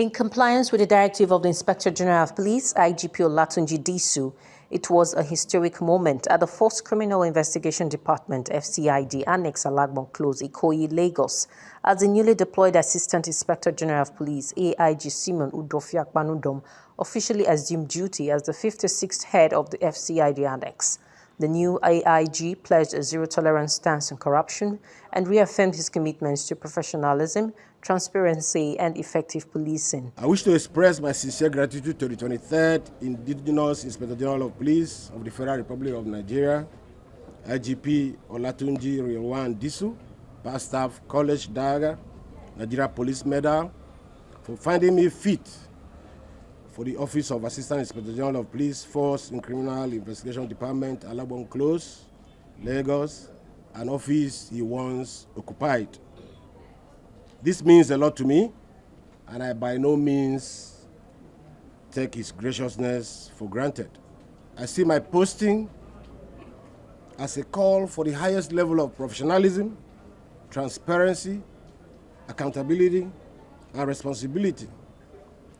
In compliance with the directive of the Inspector General of Police, IGP Olatunji Disu, it was a historic moment at the 4th Criminal Investigation Department, FCID, Annex Alagbon Close, Ikoyi, Lagos, as the newly deployed Assistant Inspector General of Police, AIG SIMEON Udofiakpanudom, officially assumed duty as the 56th head of the FCID Annex. The new AIG pledged a zero-tolerance stance on corruption and reaffirmed his commitments to professionalism, transparency, and effective policing. I wish to express my sincere gratitude to the 23rd Indigenous Inspector General of Police of the Federal Republic of Nigeria, IGP Olatunji Disu, past staff College Daga, Nigeria Police Medal, for finding me fit for the Office of Assistant Inspector General of Police, Force in Criminal Investigation Department, Alagbon Close, Lagos, an office he once occupied. This means a lot to me, and I by no means take his graciousness for granted. I see my posting as a call for the highest level of professionalism, transparency, accountability, and responsibility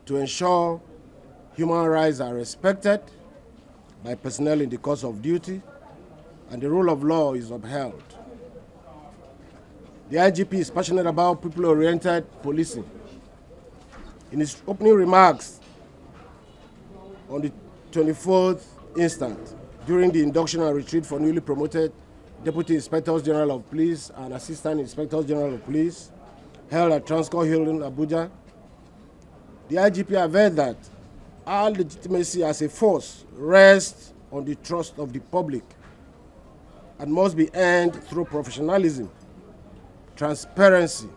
to ensure human rights are respected by personnel in the course of duty and the rule of law is upheld. The IGP is passionate about people-oriented policing. In his opening remarks on the 24th instant, during the induction and retreat for newly promoted Deputy Inspectors General of Police and Assistant Inspectors General of Police, held at Transcorp Hill in Abuja, the IGP averred that our legitimacy as a force rests on the trust of the public and must be earned through professionalism, transparency,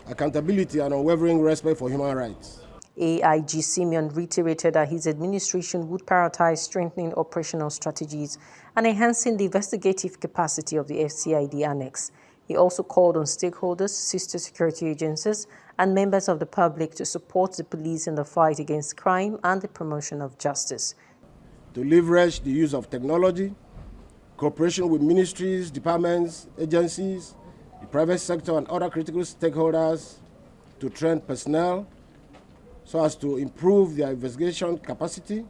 accountability, and unwavering respect for human rights. AIG SIMEON reiterated that his administration would prioritize strengthening operational strategies and enhancing the investigative capacity of the FCID Annex. He also called on stakeholders, sister security agencies, and members of the public to support the police in the fight against crime and the promotion of justice. To leverage the use of technology, cooperation with ministries, departments, agencies, the private sector, and other critical stakeholders to train personnel so as to improve their investigation capacity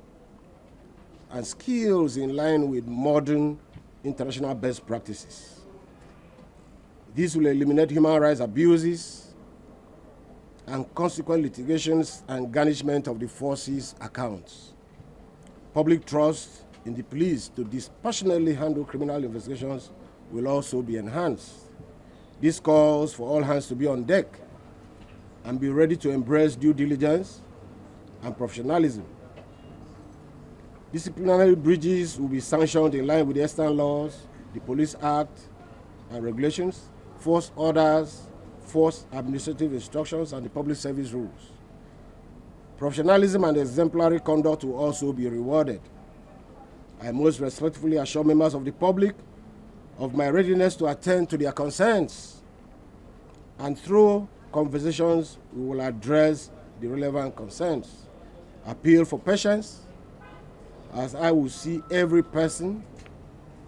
and skills in line with modern international best practices. This will eliminate human rights abuses and consequent litigations and garnishment of the force's accounts. Public trust in the police to dispassionately handle criminal investigations will also be enhanced. This calls for all hands to be on deck and be ready to embrace due diligence and professionalism. Disciplinary breaches will be sanctioned in line with the extant laws, the Police Act and regulations, force orders, force administrative instructions, and the public service rules. Professionalism and exemplary conduct will also be rewarded. I most respectfully assure members of the public of my readiness to attend to their concerns, and through conversations we will address the relevant concerns. Appeal for patience, as I will see every person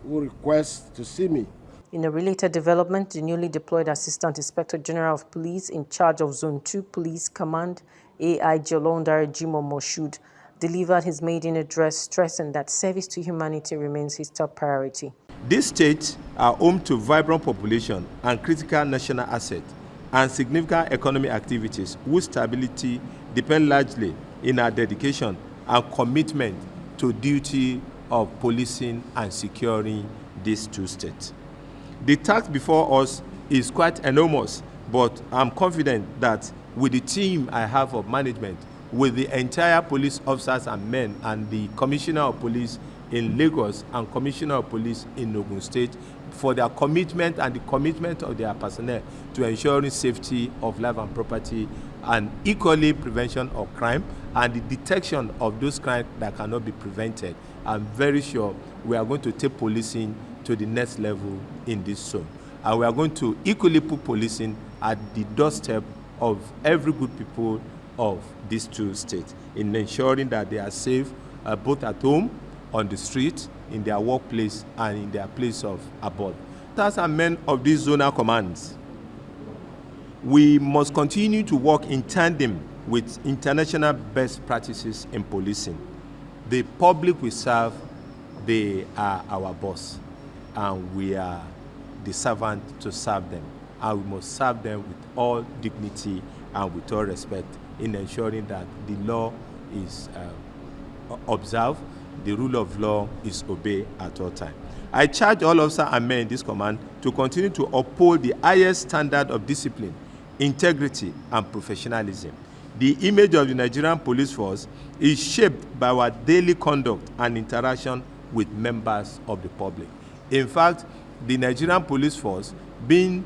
who requests to see me. In a related development, the newly deployed Assistant Inspector General of Police in charge of Zone 2 Police Command, AIG JIMOH, delivered his maiden address, stressing that service to humanity remains his top priority. These states are home to vibrant population and critical national assets and significant economic activities whose stability depend largely in our dedication and commitment to duty of policing and securing these two states. The task before us is quite enormous, but I'm confident that with the team I have of management, with the entire police officers and men and the Commissioner of Police in Lagos and Commissioner of Police in Ogun State, for their commitment and the commitment of their personnel to ensuring safety of life and property and equally prevention of crime and the detection of those crimes that cannot be prevented. I'm very sure we are going to take policing to the next level in this zone. And we are going to equally put policing at the doorstep of every good people of these two states in ensuring that they are safe both at home, on the street, in their workplace, and in their place of abode. Officers and men of these zonal commands, we must continue to work in tandem with international best practices in policing. The public we serve, they are our boss, and we are the servant to serve them. And we must serve them with all dignity and with all respect in ensuring that the law is observed, the rule of law is obeyed at all times. I charge all officers and men in this command to continue to uphold the highest standard of discipline, integrity, and professionalism. The image of the Nigerian police force is shaped by our daily conduct and interaction with members of the public. In fact, the Nigerian police force, being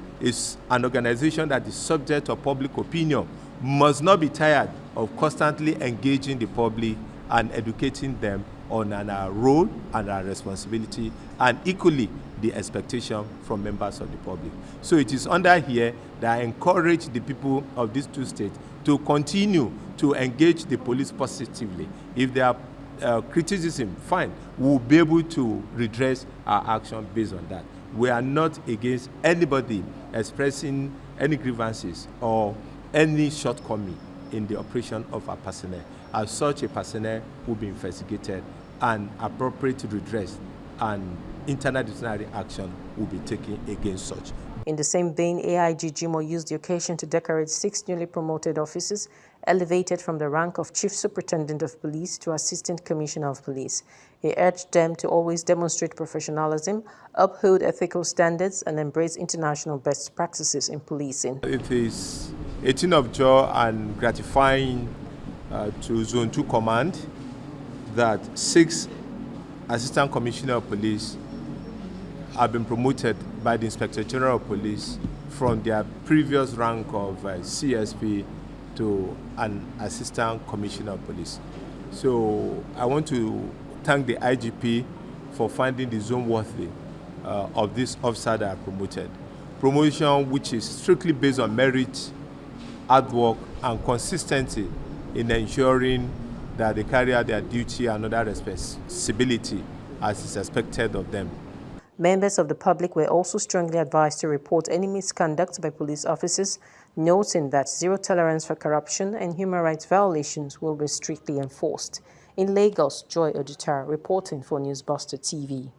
an organization that is subject to public opinion, must not be tired of constantly engaging the public and educating them on our role and our responsibility, and equally the expectation from members of the public. So it is under here that I encourage the people of these two states to continue to engage the police positively. If there are criticism, fine, we'll be able to redress our action based on that. We are not against anybody expressing any grievances or any shortcoming in the operation of our personnel. As such, a personnel will be investigated and appropriate redress and internal disciplinary action will be taken against such. In the same vein, AIG JIMOH used the occasion to decorate 6 newly promoted officers elevated from the rank of Chief Superintendent of Police to Assistant Commissioner of Police. He urged them to always demonstrate professionalism, uphold ethical standards, and embrace international best practices in policing. It is a thing of joy and gratifying to Zone 2 Command that 6 Assistant Commissioner of Police have been promoted by the Inspector General of Police from their previous rank of CSP to an Assistant Commissioner of Police. So I want to thank the IGP for finding the zone worthy of this officer that are promoted. Promotion which is strictly based on merit, hard work, and consistency in ensuring that they carry out their duty and other responsibility as is expected of them. Members of the public were also strongly advised to report any misconduct by police officers, noting that zero tolerance for corruption and human rights violations will be strictly enforced. In Lagos, Joy Odutar reporting for Newsbuster TV.